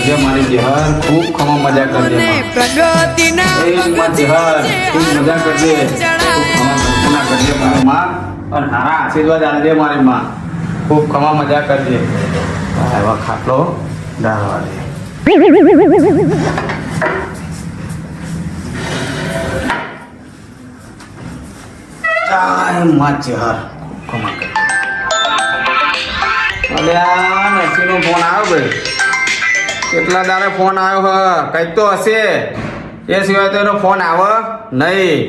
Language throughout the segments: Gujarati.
કરજે મારી જહર, ખૂબ ખમા મજા કરજે માં. એ માં જહર ખૂબ મજા કરજે, ખૂબ ખમા કલ્પના કરજે મારી માં, અને હારા આશીર્વાદ આલજે મારી માં. ખૂબ ખમા મજા કરજે. એવા ખાટલો ડાળવા દે. ચાય માં જહર ખૂબ ખમા કરજે. અલ્યા નરસિંહનો ફોન આવ્યો ભાઈ, કેટલા દાડે ફોન આવ્યો હ, કંઈક તો હશે, એ સિવાય તો એનો ફોન આવે નહીં.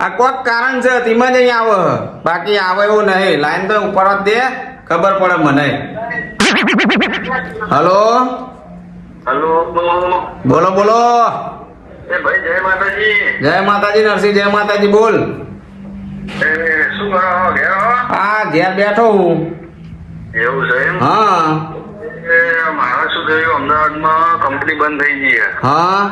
આ કોઈક કારણ છે તેમાં જ અહીં આવે, બાકી આવે એવું નહીં. લાઈન તો ઉપર જ દે, ખબર પડે મને. હલો હલો, બોલો બોલો. એ ભાઈ જય માતાજી. જય માતાજી નરસિંહ, જય માતાજી. બોલ. એ શું કરો ઘેર હો? આ ઘેર બેઠો હું. એવું છે એમ? હા એ મારે શું થયું, અમદાવાદમાં કંપની બંધ થઈ ગઈ છે. હા,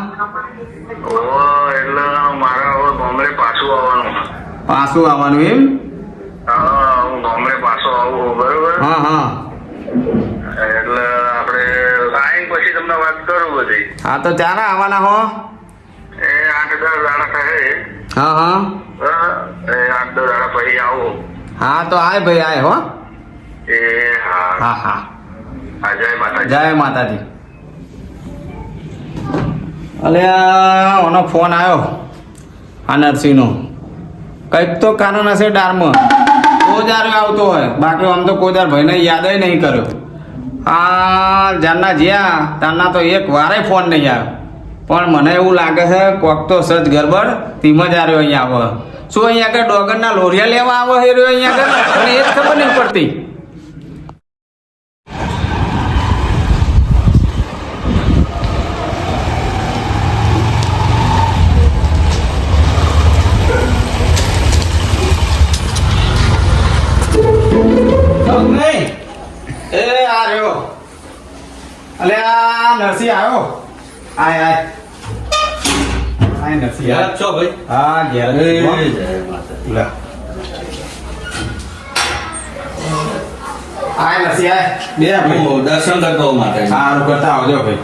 એટલે મારે હવે ગામડે પાછું આવવાનું છે. પાછું આવવાનું એમ? હા, હું ગામડે પાછો આવું બરોબર. હા હા, એટલે આપણે આવીને પછી તમને વાત કરું બધી. હા તો ચાલે આવવાના હો. એ 8-10 દાડા થાય. હા હા, એ 8-10 દાડા પછી આવો. હા તો આય ભાઈ આય હો. એ હા હા હા, હા, જય માતાજી. જય માતાજી. અલ્યા ઓનો ફોન આવ્યો આ નરસિંહનો, કંઈક તો કારણ હશે ડારમાં. કોદાર આવતો હોય, બાકી આમ તો કોદાર ભાઈને યાદ નહીં કર્યો. આ જારના જ્યાં તારના તો એક વારે ફોન નહીં આવ્યો, પણ મને એવું લાગે છે કોક તો સજ ગરબડ ધીમ જ આવ્યો અહીંયા આવે. શું અહીંયા આગળ ડોગરના લોરિયા લેવા આવે એ રહ્યો અહીંયા આગળ, મને એ જ ખબર નહીં પડતી. એ આ રહ્યો. અલે આ નરસિંહ આવ્યો. આય આય આય નરસિંહ આય. છો ભાઈ? હા ઘેર જ છું, હો. લે. આય નરસિંહ આય. બે ભાઈ. હું દર્શન કરતો માટે. સારું કરતા આવજો ભાઈ.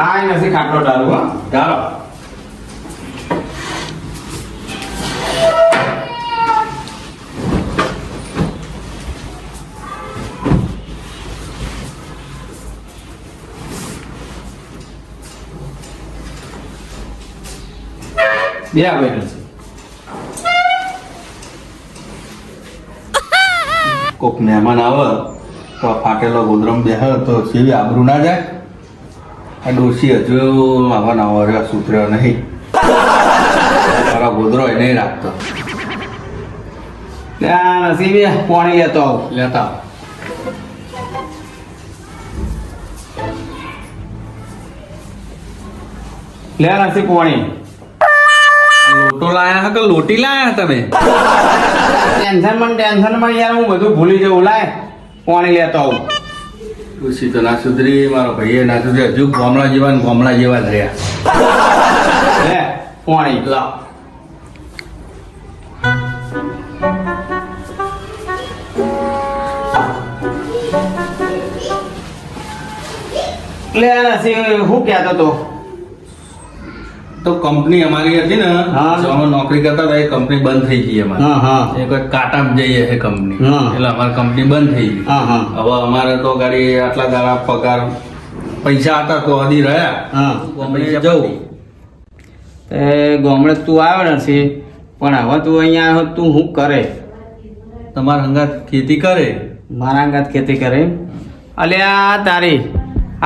આય નથી ખાટલો ડાળું, હો. ચાલો. બે ભાઈ નરસિંહ. કોક મહેમાન આવે તો આ ફાટેલો ગોદરમ બેહ તો સેવી આબરૂ ના જાય. આ ડોશી હજુ આવા નવા રહ્યા સુધર્યો નહીં. મારા ગોદરો એ નહીં રાખતો. લે આ નરસિંહ બે પાણી લેતો આવ. લેતા લે નરસિંહ પાણી. લોટો લાયા હે કે લોટી લાયા તમે? ટેન્શનમાં યાર હું બધું ભૂલી જવું. લાય પાણી લેતો આવું. ડોશી તો ના સુધરી, મારો ભાઈએ ના સુધરી. હજુ ગામડા જેવા ને ગામડા જેવા જ રહ્યા. લે પાણી લાવ. લે નરસિંહ શું કહેતો તો? તો કંપની અમારી હતી ને, હા. અમે નોકરી કરતા હતા, એ કંપની બંધ થઈ ગઈ અમારે. હા હા એ કોઈ કાટામાં જઈએ છે કંપની, હા. એટલે અમારી કંપની બંધ થઈ ગઈ. હા હા હવે અમારે તો ગાડી આટલા દાડા પગાર પૈસા હતા તો હજી રહ્યા. હા. કંપની જવું. એ ગામડે તું આવ્યો નથી, પણ હવે તું અહીંયા આવ્યો તું શું કરે? તમારા હંગાત ખેતી કરે. મારા અંગાત ખેતી કરે? અલ્યા તારી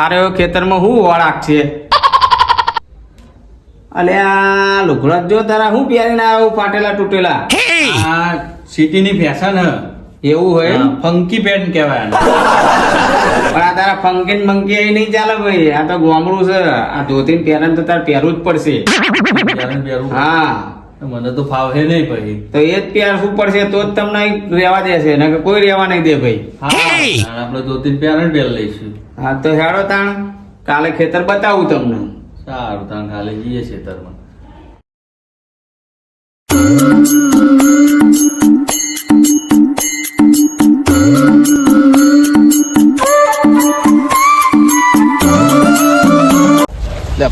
આરે ખેતરમાં શું વળાક છે? અલ્યા લુગડા જો તારા શું પહેરીને આવ્યો ફાટેલા તૂટેલા? આ સિટીની ફેશન હ. એવું હોય એમ? ફંકી પેન્ટ કહેવાય આને. પણ આ તારા ફંકીન મંકી અહીં નહીં ચાલે ભાઈ. આ તો ગામડું છે. આ ધોતી પહેરણ તો તારે પહેરવું જ પડશે. પહેરું. હા મને તો ફાવે નહીં ભાઈ. તો એ જ પ્યારવું પડશે તો જ તમને રહેવા દેશે ને કોઈ રહેવા નહીં દે ભાઈ. હા આપણે દો તીન પેરણ પહેલ લઈશું. હા તો હેડો તાણ કાલે ખેતર બતાવું તમને. સારું તાણ કાલે જઈએ ખેતરમાં.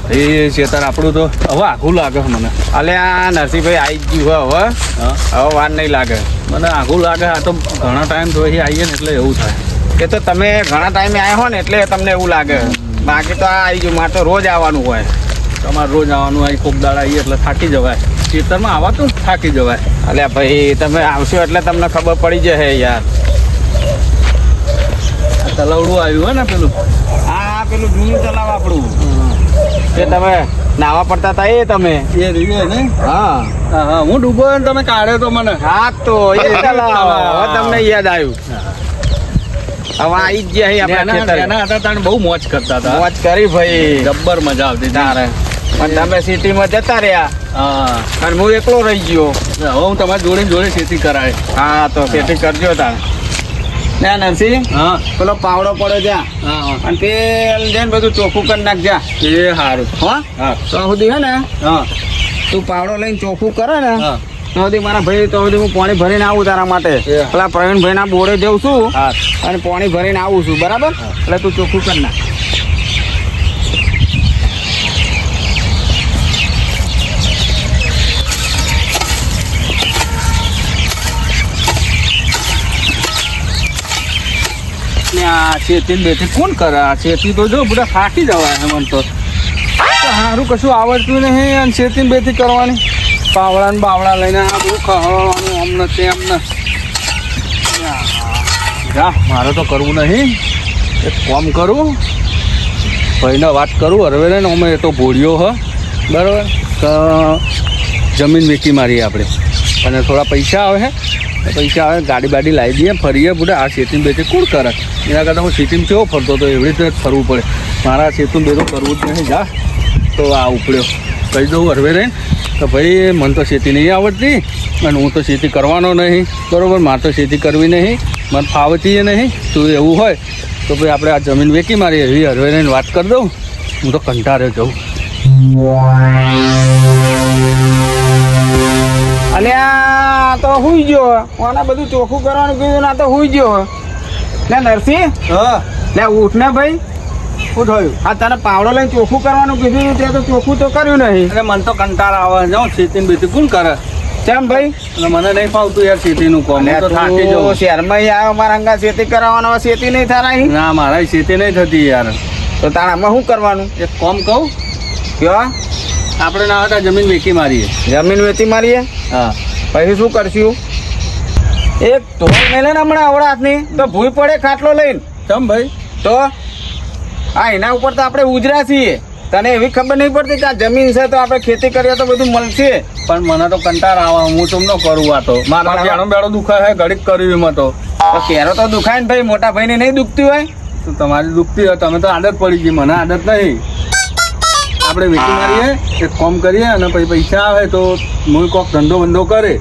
ભાઈ ખેતર આપણું તો હવે આઘું લાગે મને. અલે આ નરસિંહભાઈ આવી ગયું હવે હા હવે વાર નહીં લાગે. મને આઘું લાગે. આ તો ઘણા ટાઈમ તો અહીં આવીએ ને એટલે એવું થાય. એ તો તમે ઘણા ટાઈમે આવ્યા હો ને એટલે તમને એવું લાગે. બાકી તો આ આવી ગયું મારે તો રોજ આવવાનું હોય. તમારે રોજ આવવાનું અહીં કોક દાડા આવીએ એટલે થાકી જવાય. ખેતરમાં આવાતું થાકી જવાય. અલ્યા ભાઈ તમે આવશો એટલે તમને ખબર પડી જશે યાર. આ તલાવડું આવ્યું હોય ને પેલું. આ પેલું જૂનું તલાવ આપણું એ તમે નાવા પડતા હતા એ તમે. એ રીએ ને. હા હા હા હું ડૂબો ને તમે કાઢ્યો તો મને. હા તો એ તલાવ હવે તમને યાદ આવ્યું. હવે આવી જ ગયા આપણે ખેતર. એના હતા તાણે બહુ મોજ કરતા હતા. મોજ કરી ભાઈ જબ્બર મજા આવતી તારે. પણ તમે સિટીમાં જતા રહ્યા હા અને હું એકલો રહી ગયો. હવે હું તમારી જોડે જોડે ખેતી કરાય. હા તો ખેતી કરજો તારે. ના નરસિંહ હા પેલો પાવડો પડ્યો જ્યાં હા અને તેલ જઈને બધું ચોખ્ખું કરી નાખજા. એ સારું. હો હા તો સુધી હે ને હા તું પાવડો લઈને ચોખ્ખું કરે ને હા તો સુધી મારા ભાઈ તો સુધી હું પાણી ભરીને આવું તારા માટે. એ. પેલા પ્રવીણભાઈ ના બોરે જઉં છું હા અને પાણી ભરીને આવું છું બરાબર. એટલે તું ચોખ્ખું કરી નાખ. ને આ ખેતી ને બેથી કોણ કરે? આ ખેતી તો જો બધા થાકી જવાય છે મને તો. સારું કશું આવડતું નહીં અને ખેતી ને બેથી કરવાની. પાવડા ને બાવડા લઈને આ બધું ખવડાવવાનું અમને તેમને. જા મારે તો કરવું નહીં. એક કામ કરું ભાઈને વાત કરું હરવે ને અમે એ તો ભોળ્યો હ બરાબર. તો જમીન વેચી મારીએ આપણે અને થોડા પૈસા આવે છે પૈસા આવે ગાડી બાડી લાવી દઈએ ફરીએ બધા. આ ખેતીમાં બેથી કોણ કરે? એના કરતાં હું સિટીમાં કેવો ફરતો હતો એવી રીતે જ ફરવું પડે. મારા ખેતીમાં બેઠો કરવું જ નહીં. જા તો આ ઉપડ્યો કહી દઉં હરવે રહીને તો ભાઈ મને તો ખેતી નહીં આવડતી અને હું તો ખેતી કરવાનો નહીં બરાબર. મારે તો ખેતી કરવી નહીં, મને ફાવતી નહીં. તું એવું હોય તો ભાઈ આપણે આ જમીન વેચી મારી એવી હરવે રહીને વાત કરી દઉં. હું તો કંટાળે જાઉં. અલ્યા તો હુઈ ગયો. આને બધું ચોખ્ખું કરવાનું કીધું ના તો હુઈ ગયો. લે નરસિંહ હા લે ઉઠ ને ભાઈ. શું થયું? આ તને પાવડો લઈને ચોખ્ખું કરવાનું કીધું તે તો ચોખ્ખું તો કર્યું નહીં. અરે મને તો કંટાળ આવે જાઉં ખેતીને બેથી કોણ કરે? કેમ ભાઈ? અને મને નહીં ફાવતું યાર ખેતીનું કામ. હું તો થાકી તું જાઉં. શહેરમાં આવ્યો મારા અંગા ખેતી કરાવવાનો ખેતી નહીં થાય. ના મારા ખેતી નહીં થતી યાર. તો તારામાં શું કરવાનું? એક કામ કહું કયો? આપણે ના હતા જમીન વેચી મારીએ. જમીન વેચી મારીએ હા પછી શું કરશું? એક ઢોલ મેલે ને હમણાં આવડા હાથની તો ભૂઈ પડે ખાટલો લઈને. ચમ ભાઈ? તો આ એના ઉપર તો આપણે ઉજરા છીએ. તને એવી ખબર નહીં પડતી કે આ જમીન છે તો આપણે ખેતી કરીએ તો બધું મળશે. પણ મને તો કંટાળ આવે. હું તમને કરું આ તો મારા બેડો બેડો દુખાય છે ઘડીક કર્યું એમાં તો. કેરો તો દુખાય ને ભાઈ. મોટા ભાઈને નહીં દુખતી હોય? તો તમારી દુખતી હોય. તમે તો આદત પડી ગઈ, મને આદત નહીં. આપણે વેચી મારીએ એક કામ કરીએ અને પછી પૈસા આવે તો હું કોક ધંધો બંધો કરે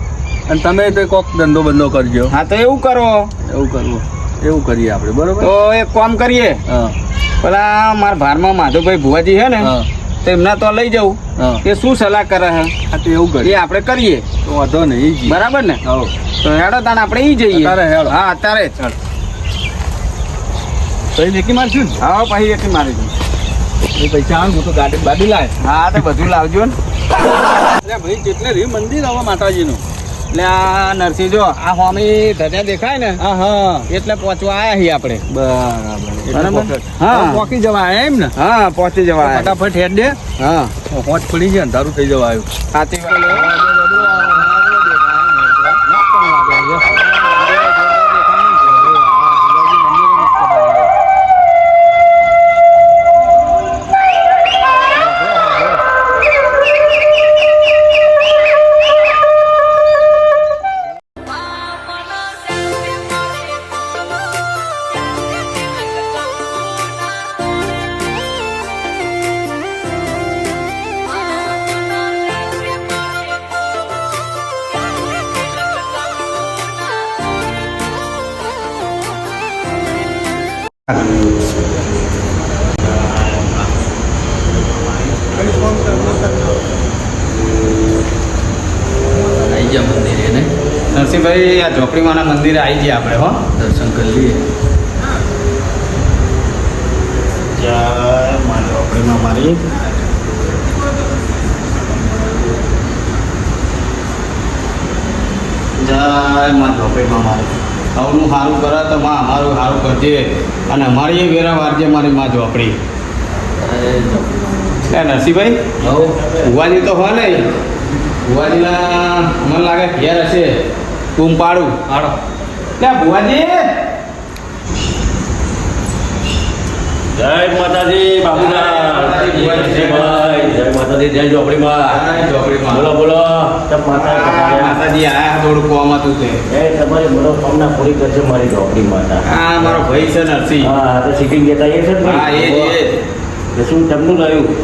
અને તમે તો કોક ધંધો બંધો કરજો. હા તો એવું કરો. એવું કરવું એવું કરીએ આપણે બરોબર. તો એક કામ કરીએ. હા પેલા મારા ભારમાં માધુભાઈ ભુવાજી છે ને હા તો એમના તો લઈ જવું. હા એ શું સલાહ કરે છે હા તો એવું એ કરીએ. આપણે કરીએ. તો વાંધો નહીં જી. બરાબર ને? હા તો હેડો તાને આપણે ઈ જઈએ. અત્યારે હેડો. હા અત્યારે જ. તો એ વેચી મારશું ને? હા પછી એટલી મારી દઉં. એ પૈસા આવે હું તો ગાડી બાડી લાય. હા તો બધું લાવજો ને. અરે ભાઈ કેટલે રહ્યું મંદિર હવે માતાજીનું? એટલે આ નરસિંહ જો આ હોમી ધજા દેખાય ને હા હા એટલે પહોંચવા આયા છીએ આપણે. બરાબર. હા. પોકી જવાય એમ ને? હા પહોંચી જવા આયા. ફટાફટ હેડ દે. હા હોટ પડી જાય અંધારું થઈ જવા આવ્યું. સાચી વાત. આવી ગયા મંદિરે ને નરસિંહભાઈ આ ઝોપડીમાંના મંદિરે આવી ગયા આપણે હો. દર્શન કરી લઈએ. જય માં ઝોપડીમાં મારી. જય માં ઝોપડીમાં મારી. સૌનું સારું કરે તો માં અમારું સારું કરજે અને અમારી વેરા વારજે મારી માં ઝોપડી. એ નરસિંહભાઈ ભુવાજી તો હોય નહીં. ભુવાજીના મને લાગે ઘેર હશે. તું પાડું આડો લે ભુવાજી. જય માતાજી બાબુલા. જય માતાજી. જય ઝોપડીમાં. ઝોપડીમાં. બોલો બોલો. તમ માતા માતાજી આયા થોડું કોમ હતું તે. એ તમારી મનોકામના પૂરી કરશે મારી ઝોપડી માતા. હા મારો ભાઈ છે નરસિંહ. હા તો સીટિંગ જતા એ છે ને હા એ જ એ જ. તો શું તમને લાવ્યું?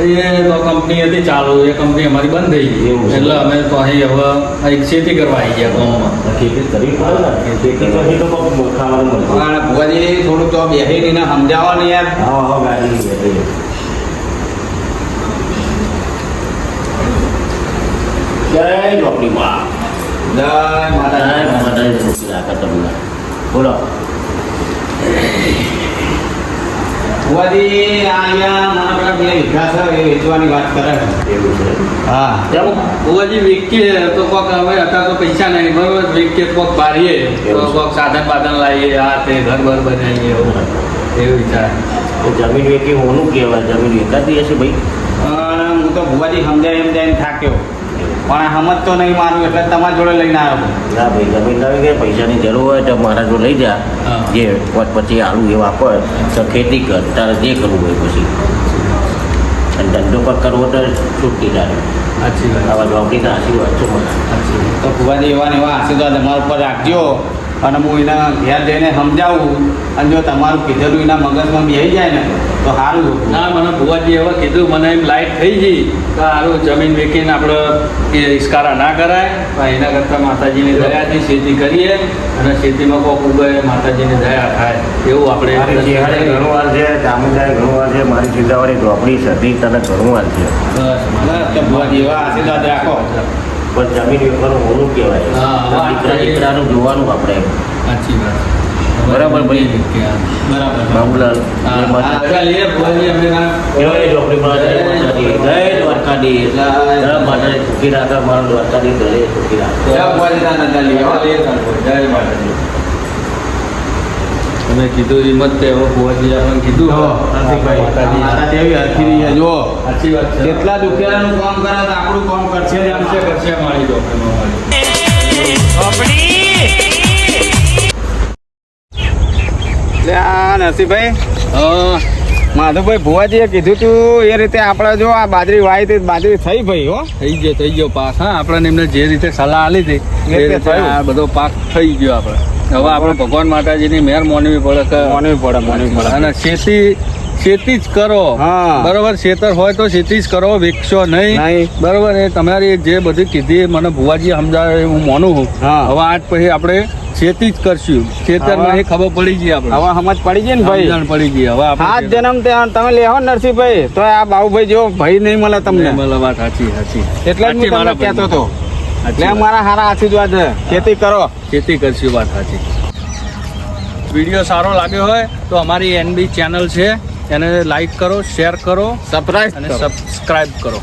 એ તો કંપની હતી ચાલુ, એ કંપની અમારી બંધ થઈ ગઈ એવું છે. એટલે અમે તો અહીં હવે એક ખેતી કરવા આવી ગયા ગામમાં. ખેતી કરવી પડે ને. ખેતી પછી તો કોઈ ખાવાનું મળશે. પણ ભુવાજી થોડું તો બેસીને સમજાવો ને યાર. હા હા ગાડી લઈ. જય ઝોપડીમાં. જય જય માતાજી. માતાજી સુખી રાખે તમને. બોલો. ભુવાજી આ અહીંયા મને પેલા બે વીઘા છે એ વેચવાની વાત કરે છે. એવું છે. હા એમ બુવાજી વેચીએ તો કોક હવે અત્યારે તો પૈસા નહીં બરોબર, વેચીએ તો કોક બારીએ તો એવું છે. કોક સાધન બાધન લાવીએ, આ તે ઘર બર બનાવીએ એવું વિચાર. તો જમીન વેચી હોનું કહેવાય? જમીન વેચાતી હશે ભાઈ. પણ હું તો ભુવાજી સમજાઈને થાક્યો પણ આ સમજ તો નહીં મારું એટલે તમારા જોડે લઈને આવ્યો. ના ભાઈ, જમીન લાવી ગયા, પૈસાની જરૂર હોય તો મારા જો લઈ જા. હા. જે પછી આલુ એ વાપર તો ખેતી કર, તારે જે કરવું હોય પછી. અને ધંધો પર કરવો તો છૂટકી તારે. સાચી વાત. આવા જોબની તો આશીર્વાદ છો મને. સાચી વાત. તો ભુવાજી એવા ને એવા આશીર્વાદ અમારા ઉપર રાખજો અને હું એના ઘેર જઈને સમજાવું અને જો તમારું કીધેલું એના મગજમાં બેસી જાય ને તો સારું. ના મને બુવાજી એવા કીધું, મને એમ લાઈટ થઈ ગઈ કે સારું જમીન વેચીને આપણે એ ઇસ્કારા ના કરાય પણ એના કરતાં માતાજીની દયાથી ખેતી કરીએ અને ખેતીમાં કોક ઉગે માતાજીની દયા થાય એવું મારી આપણે ચેહાડે ઘણું વાર છે, ચામુંડાએ ઘણું વાર છે, મારી ચિંતાવાળી ઝોપડી સધી તને ઘણું વાર છે. બસ તો ભુવાજી એવા આશીર્વાદ રાખો. પણ જમીન વેચવાનું હોનું કહેવાય. હા, હા. દીકરા દીકરાનું જોવાનું આપણે. સાચી વાત. બરાબર ભાઈ. બરાબર. બાબુલાલ હા, જય માતા. હા, ચાલીએ ભુવાજી અમે જય ઝોપડીમાં. જય માતાજી. જય દ્વારકાધીશ. જય માતાજી સુખી રાખે મારો દ્વારકાધીશ ઘરે સુખી રાખે. જય ભુવાજી દાદા ચાલીએ. જય માતાજી. તમે કીધું હિંમત તે હવે ભુવાજી આપણને કીધું જો, માતાજી. માતા દેવી હરખી રહી છે. જો સાચી વાત છે. કેટલા દુખિયાનું કામ કરે તો આપણું કામ કરશે જ આમ. કરશે મારી ડોક્ટરમાં મારી. એટલે આ નરસિંહભાઈ હા, માધવભાઈ ભુવાજીએ કીધું તું એ રીતે આપણે જો આ બાજરી વાવી હતી બાજરી થઈ ભાઈ હો. થઈ ગયો પાક. હા, આપણને એમને જે રીતે સલાહ આલી હતી એ રીતે થયું. આ બધો પાક થઈ ગયો આપણે. હવે આપણે ભગવાન માતાજીની મહેર માનવી પડે કે માનવી પડે. અને ખેતી જ કરો. હા. બરોબર, ખેતર હોય તો ખેતી જ કરો, વેચશો નહીં. નહીં. બરોબર, એ તમારી જે બધી કીધી મને ભુવાજી સમજાવે હું માનું છું. હા. હવે આજ પછી આપણે ખેતી જ કરશું. ખેતરમાં એ ખબર પડી ગઈ આપણે. હવે સમજ પડી ગઈ ને ભાઈ. સમજણ પડી ગઈ. હવે હાથ આપણે જન્મ તમે લેવો ને નરસિંહભાઈ તો આ બાબુભાઈ જેવો ભાઈ નહીં મળે તમને. મને વાત સાચી. એટલે જ સાચી હું તમને મારા કહેતો હતો. સાચી એટલે વાત. મારા સારા આશીર્વાદ છે. ખેતી કરો. ખેતી કરશું, વાત સાચી. વિડીયો સારો લાગ્યો હોય તો અમારી NB ચેનલ છે એને લાઈક કરો, શેર કરો સરપ્રાઈઝ અને કરો. સબસ્ક્રાઇબ કરો.